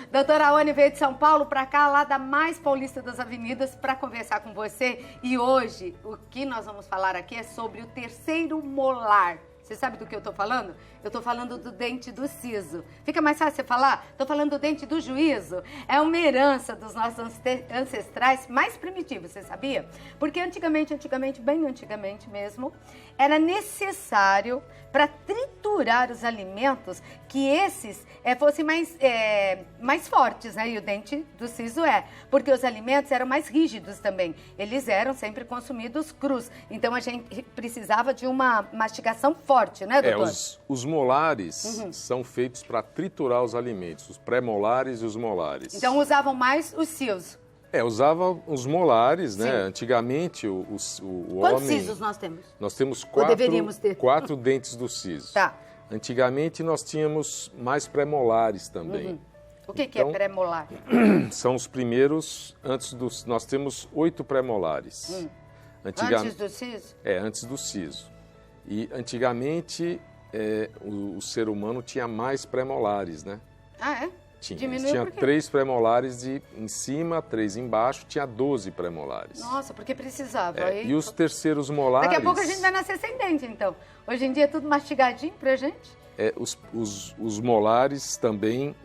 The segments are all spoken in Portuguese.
Doutora Aone veio de São Paulo para cá, lá da mais paulista das avenidas, para conversar com você. E hoje, o que nós vamos falar aqui é sobre o terceiro molar. Você sabe do que eu tô falando? Eu tô falando do dente do siso. Fica mais fácil você falar? Tô falando do dente do juízo. É uma herança dos nossos ancestrais mais primitivos, você sabia? Porque antigamente, bem antigamente mesmo, era necessário para triturar os alimentos que esses fossem mais fortes, né? E o dente do siso porque os alimentos eram mais rígidos também. Eles eram sempre consumidos crus. Então a gente precisava de uma mastigação forte, né, doutor? Os molares são feitos para triturar os alimentos, os pré-molares e os molares. Então usavam mais os sisos. Usavam os molares, né? Sim. Antigamente, o Quantos homem... sisos nós temos? Nós temos deveríamos ter? quatro dentes do siso. Tá. Antigamente, nós tínhamos mais pré-molares também. O que é pré-molar? São os primeiros, nós temos 8 pré-molares. Antes do siso? Antes do siso. E antigamente, o ser humano tinha mais pré-molares, né? Ah, é? Tinha 3 pré-molares em cima, 3 embaixo, tinha 12 pré-molares. Nossa, porque precisava. E os terceiros molares... Daqui a pouco a gente vai nascer sem dente, então. Hoje em dia é tudo mastigadinho pra gente. Os molares também,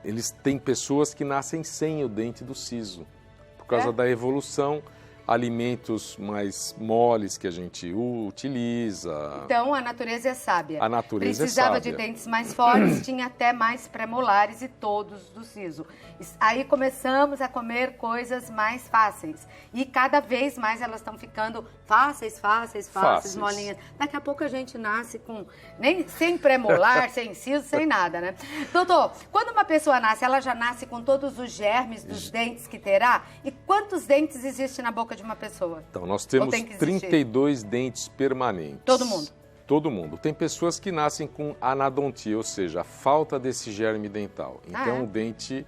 eles têm pessoas que nascem sem o dente do siso. Por causa da evolução, alimentos mais moles que a gente utiliza. Então, a natureza é sábia. A natureza Precisava é sábia. de dentes mais fortes, tinha até mais pré-molares e todos do siso. Aí começamos a comer coisas mais fáceis. E cada vez mais elas estão ficando fáceis, molinhas. Daqui a pouco a gente nasce sem pré-molar, sem siso, sem nada, né? Doutor, quando uma pessoa nasce, ela já nasce com todos os germes dos dentes que terá? E quantos dentes existem na boca de uma pessoa? Então, nós temos 32 dentes permanentes. Todo mundo? Todo mundo. Tem pessoas que nascem com anadontia, ou seja, a falta desse germe dental. Então, o dente,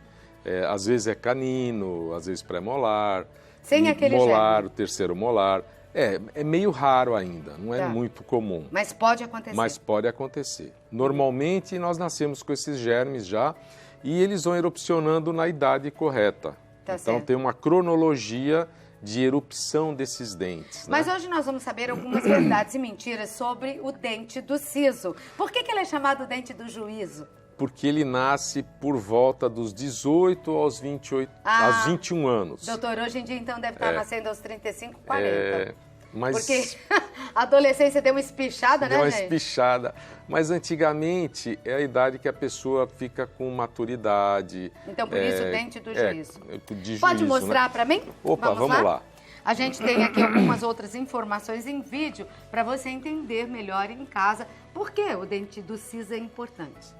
às vezes é canino, às vezes pré-molar. Sem aquele molar, germe. o terceiro molar. É meio raro ainda, não é muito comum. Mas pode acontecer. Mas pode acontecer. Normalmente, nós nascemos com esses germes já e eles vão erupcionando na idade correta. Tá então, certo. tem uma cronologia de erupção desses dentes. Mas né? hoje nós vamos saber algumas verdades e mentiras sobre o dente do siso. Por que ele é chamado dente do juízo? Porque ele nasce por volta dos 18 aos 21 anos. Doutor, hoje em dia então deve estar nascendo aos 35, 40. Mas porque a adolescência deu uma espichada, né, uma gente? espichada. Mas antigamente é a idade que a pessoa fica com maturidade. Então por isso o dente do juízo. De Pode juízo, mostrar né? para mim? Opa, vamos lá. A gente tem aqui algumas outras informações em vídeo para você entender melhor em casa por que o dente do siso é importante.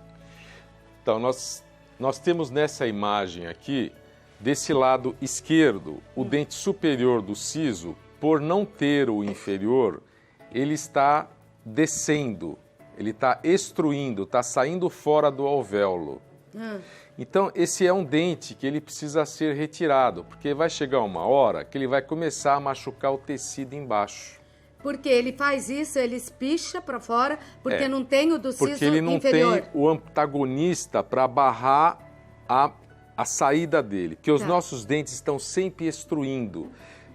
Então, nós temos nessa imagem aqui, desse lado esquerdo, o dente superior do siso, por não ter o inferior, ele está descendo, ele está extruindo, está saindo fora do alvéolo. Então, esse é um dente que ele precisa ser retirado, porque vai chegar uma hora que ele vai começar a machucar o tecido embaixo. Porque ele faz isso, ele espicha para fora, porque não tem o do siso inferior. Porque ele não tem o antagonista para barrar a saída dele, porque os nossos dentes estão sempre extruindo.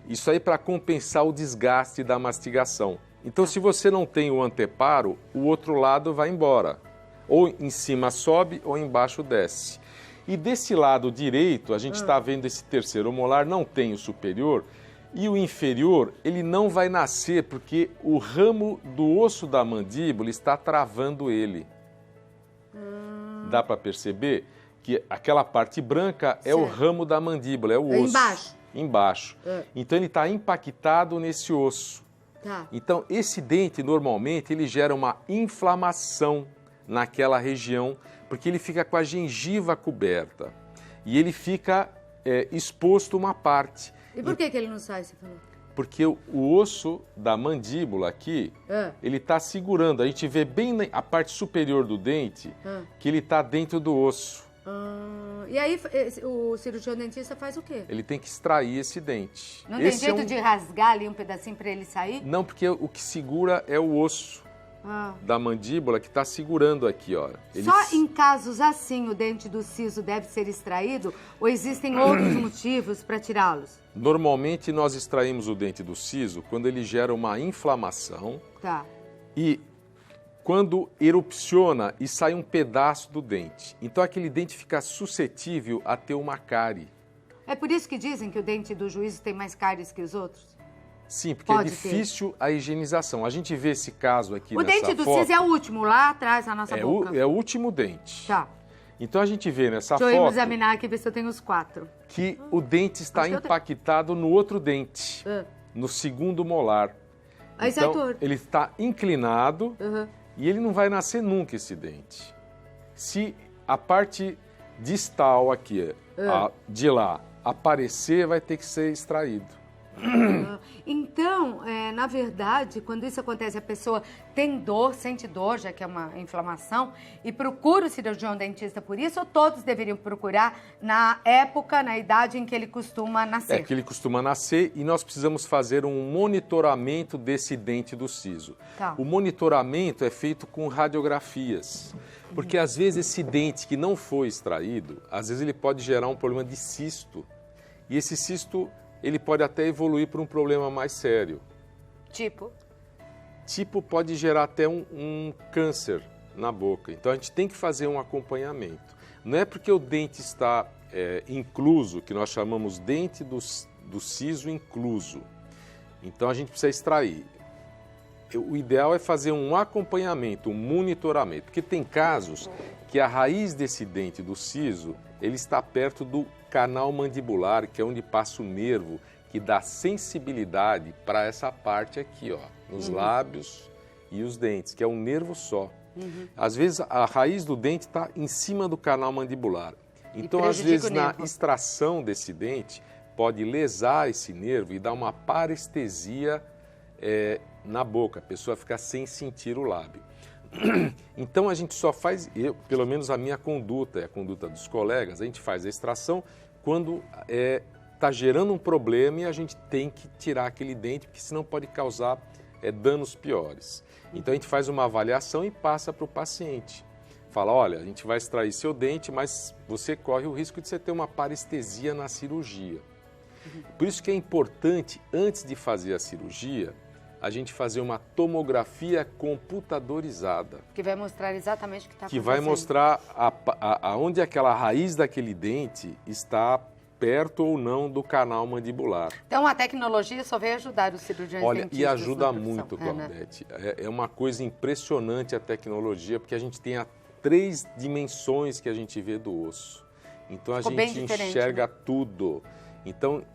Isso aí para compensar o desgaste da mastigação. Então, se você não tem o anteparo, o outro lado vai embora. Ou em cima sobe, ou embaixo desce. E desse lado direito, a gente está vendo esse terceiro molar, não tem o superior, e o inferior, ele não vai nascer porque o ramo do osso da mandíbula está travando ele. Dá para perceber que aquela parte branca é o ramo da mandíbula, é o osso. Embaixo? Embaixo. Então, ele está impactado nesse osso. Então, esse dente, normalmente, ele gera uma inflamação naquela região, porque ele fica com a gengiva coberta. E ele fica exposto uma parte. E por que ele não sai, você falou? Porque o osso da mandíbula aqui, ele está segurando. A gente vê bem a parte superior do dente que ele está dentro do osso. E aí o cirurgião dentista faz o quê? Ele tem que extrair esse dente. Não tem jeito de rasgar ali um pedacinho para ele sair? Não, porque o que segura é o osso. da mandíbula que está segurando aqui, ó. Só em casos assim o dente do siso deve ser extraído ou existem outros motivos para tirá-los? Normalmente nós extraímos o dente do siso quando ele gera uma inflamação e quando erupciona e sai um pedaço do dente. Então aquele dente fica suscetível a ter uma cárie. É por isso que dizem que o dente do juízo tem mais cáries que os outros? Sim, porque é difícil a higienização. A gente vê esse caso aqui nessa foto. O dente do siso é o último, lá atrás, na nossa boca. É o último dente. Tá. Então a gente vê nessa foto... Deixa eu examinar aqui, ver se eu tenho os 4. Que o dente está impactado no outro dente, no segundo molar. Aí então, sai torto. Ele está inclinado e ele não vai nascer nunca esse dente. Se a parte distal aqui, de lá, aparecer, vai ter que ser extraído. Então, na verdade, quando isso acontece, a pessoa tem dor, sente dor, já que é uma inflamação, e procura o cirurgião dentista por isso, ou todos deveriam procurar na época, na idade em que ele costuma nascer? É que ele costuma nascer e nós precisamos fazer um monitoramento desse dente do siso. Tá. O monitoramento é feito com radiografias, porque às vezes esse dente que não foi extraído, às vezes ele pode gerar um problema de cisto, e esse cisto ele pode até evoluir para um problema mais sério. Tipo? Tipo, pode gerar até um câncer na boca. Então, a gente tem que fazer um acompanhamento. Não é porque o dente está incluso, que nós chamamos dente do siso incluso. Então, a gente precisa extrair. O ideal é fazer um acompanhamento, um monitoramento. Porque tem casos que a raiz desse dente do siso, ele está perto do canal mandibular, que é onde passa o nervo, que dá sensibilidade para essa parte aqui, ó, nos lábios e os dentes, que é um nervo só. Às vezes, a raiz do dente está em cima do canal mandibular. Então, às vezes, na extração desse dente, pode lesar esse nervo e dar uma parestesia na boca. A pessoa fica sem sentir o lábio. Então a gente só faz, pelo menos a minha conduta, a conduta dos colegas, a gente faz a extração quando está gerando um problema e a gente tem que tirar aquele dente, porque senão pode causar danos piores. Então a gente faz uma avaliação e passa para o paciente. Fala, olha, a gente vai extrair seu dente, mas você corre o risco de você ter uma parestesia na cirurgia. Por isso que é importante, antes de fazer a cirurgia, a gente fazer uma tomografia computadorizada. Que vai mostrar exatamente o que está acontecendo. Que vai mostrar aonde aquela raiz daquele dente está perto ou não do canal mandibular. Então a tecnologia só veio ajudar os cirurgiões dentistas. Olha, e ajuda muito, Claudete. É uma coisa impressionante a tecnologia, porque a gente tem 3 dimensões que a gente vê do osso. Então a gente enxerga tudo. Então,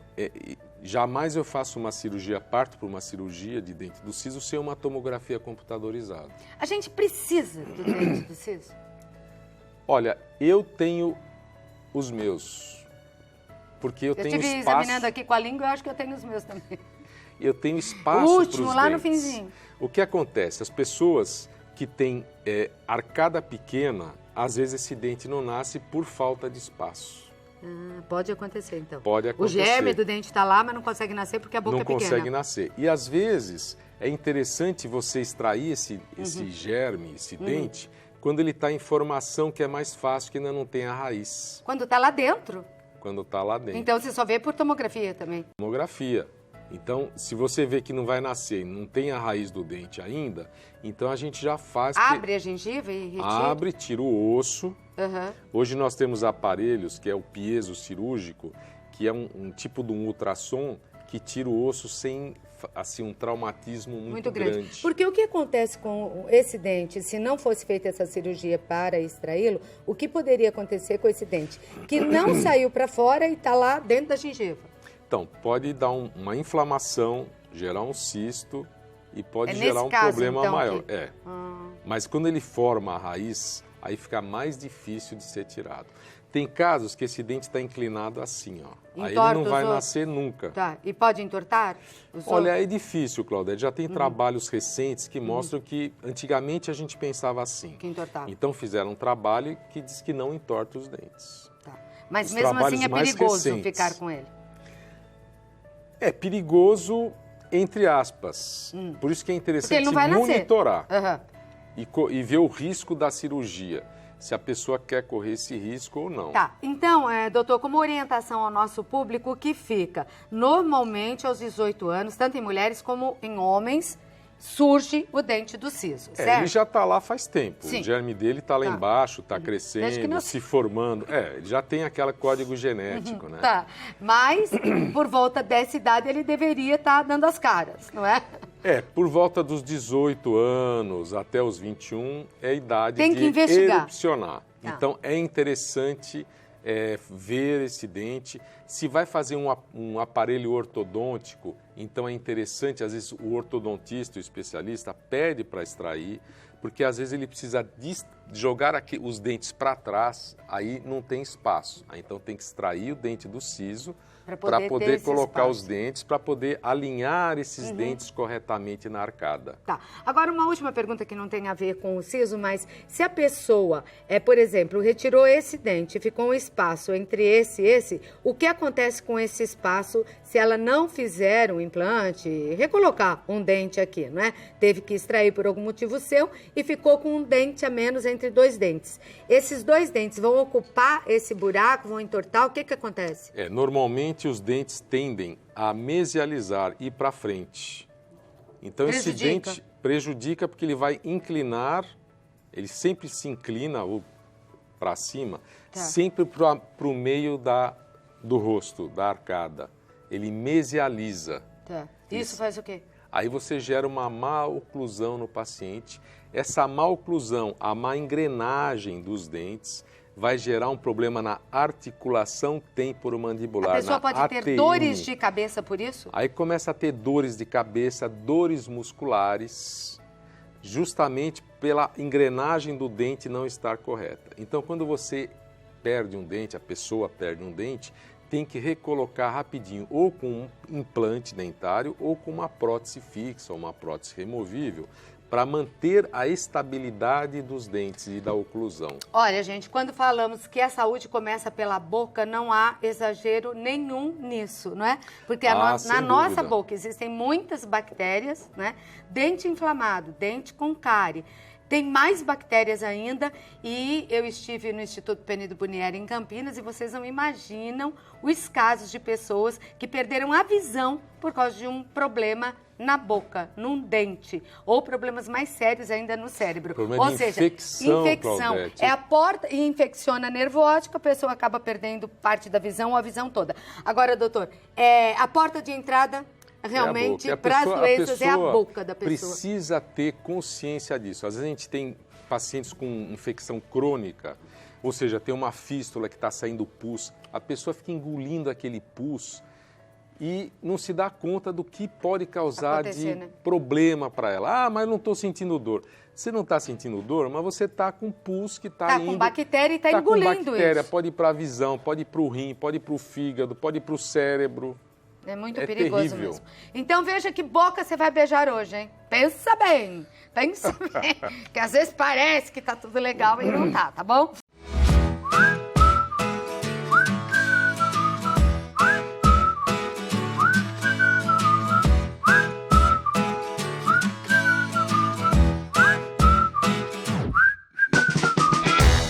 jamais eu faço uma cirurgia, parto para uma cirurgia de dente do siso sem uma tomografia computadorizada. A gente precisa do dente do siso? Olha, eu tenho os meus, porque eu tenho espaço... Eu estive examinando aqui com a língua, eu acho que eu tenho os meus também. Eu tenho espaço para os dentes. O último, lá no finzinho. O que acontece? As pessoas que têm arcada pequena, às vezes esse dente não nasce por falta de espaço. Pode acontecer, então. Pode acontecer. O germe do dente está lá, mas não consegue nascer porque a boca é pequena. Não consegue nascer. E, às vezes, é interessante você extrair esse germe, esse dente, quando ele está em formação, que é mais fácil, que ainda não tem a raiz. Quando está lá dentro? Quando está lá dentro. Então, você só vê por tomografia também? Tomografia. Então, se você vê que não vai nascer e não tem a raiz do dente ainda, então a gente já faz... Abre a gengiva e retira? Abre, tira o osso. Hoje nós temos aparelhos, que é o piezo cirúrgico, que é um tipo de um ultrassom que tira o osso sem assim, um traumatismo muito grande. Porque o que acontece com esse dente, se não fosse feita essa cirurgia para extraí-lo, o que poderia acontecer com esse dente? Que não saiu para fora e está lá dentro da gengiva. Então, pode dar uma inflamação, gerar um cisto e pode gerar um problema maior. Mas quando ele forma a raiz, aí fica mais difícil de ser tirado. Tem casos que esse dente está inclinado assim, ó. Aí ele não vai nascer nunca. Tá. E pode entortar? Olha, é difícil, Claudete. Já tem trabalhos recentes que mostram que antigamente a gente pensava assim. Que entortava. Então fizeram um trabalho que diz que não entorta os dentes. Tá. Mas mesmo assim é perigoso ficar com ele? É perigoso, entre aspas. Por isso que é interessante monitorar. e ver o risco da cirurgia, se a pessoa quer correr esse risco ou não. Tá, então, doutor, como orientação ao nosso público, o que fica? Normalmente, aos 18 anos, tanto em mulheres como em homens, surge o dente do siso, certo? Ele já está lá faz tempo. Sim. O germe dele está lá embaixo, está crescendo, se formando. Ele já tem aquele código genético, né? Tá, mas por volta dessa idade ele deveria estar dando as caras, não é? Por volta dos 18 anos até os 21 é a idade tem que investigar. Erupcionar. Tá. Então é interessante ver esse dente. Se vai fazer um aparelho ortodôntico, então é interessante, às vezes o ortodontista, o especialista, pede para extrair, porque às vezes ele precisa jogar os dentes para trás, aí não tem espaço. Aí, então tem que extrair o dente do siso para poder colocar os dentes, para poder alinhar esses dentes corretamente na arcada. Tá. Agora, uma última pergunta que não tem a ver com o siso, mas se a pessoa, por exemplo, retirou esse dente, ficou um espaço entre esse e esse, o que acontece com esse espaço se ela não fizer um implante, recolocar um dente aqui, não é? Teve que extrair por algum motivo seu e ficou com um dente a menos entre dois dentes. Esses dois dentes vão ocupar esse buraco, vão entortar, o que acontece? Normalmente os dentes tendem a mesializar, ir para frente. Então esse dente prejudica porque ele vai inclinar, ele sempre se inclina para cima, sempre para o meio do rosto, da arcada. Ele mesializa. Tá. Isso faz o quê? Aí você gera uma má oclusão no paciente. Essa má oclusão, a má engrenagem dos dentes, vai gerar um problema na articulação temporomandibular. A pessoa pode ter dores de cabeça por isso? Aí começa a ter dores de cabeça, dores musculares, justamente pela engrenagem do dente não estar correta. Então, quando você perde um dente, a pessoa perde um dente, tem que recolocar rapidinho, ou com um implante dentário, ou com uma prótese fixa, ou uma prótese removível, para manter a estabilidade dos dentes e da oclusão. Olha, gente, quando falamos que a saúde começa pela boca, não há exagero nenhum nisso, não é? Porque na nossa boca existem muitas bactérias, né? Dente inflamado, dente com cárie. Tem mais bactérias ainda e eu estive no Instituto Penido Bunieri em Campinas e vocês não imaginam os casos de pessoas que perderam a visão por causa de um problema na boca, num dente, ou problemas mais sérios ainda no cérebro. Problema de infecção, é a porta e infecciona nervo óptico, a pessoa acaba perdendo parte da visão ou a visão toda. Agora, doutor, a porta de entrada realmente para as doenças é a boca da pessoa. Precisa ter consciência disso. Às vezes a gente tem pacientes com infecção crônica, ou seja, tem uma fístula que está saindo pus, a pessoa fica engolindo aquele pus e não se dá conta do que pode causar problema para ela. Ah, mas eu não estou sentindo dor. Você não está sentindo dor, mas você está com pus que está indo... Está com bactéria e está engolindo com bactéria, isso. Pode ir para a visão, pode ir para o rim, pode ir para o fígado, pode ir para o cérebro. É muito perigoso mesmo. Então veja que boca você vai beijar hoje, hein? Pensa bem, que às vezes parece que tá tudo legal e não tá bom?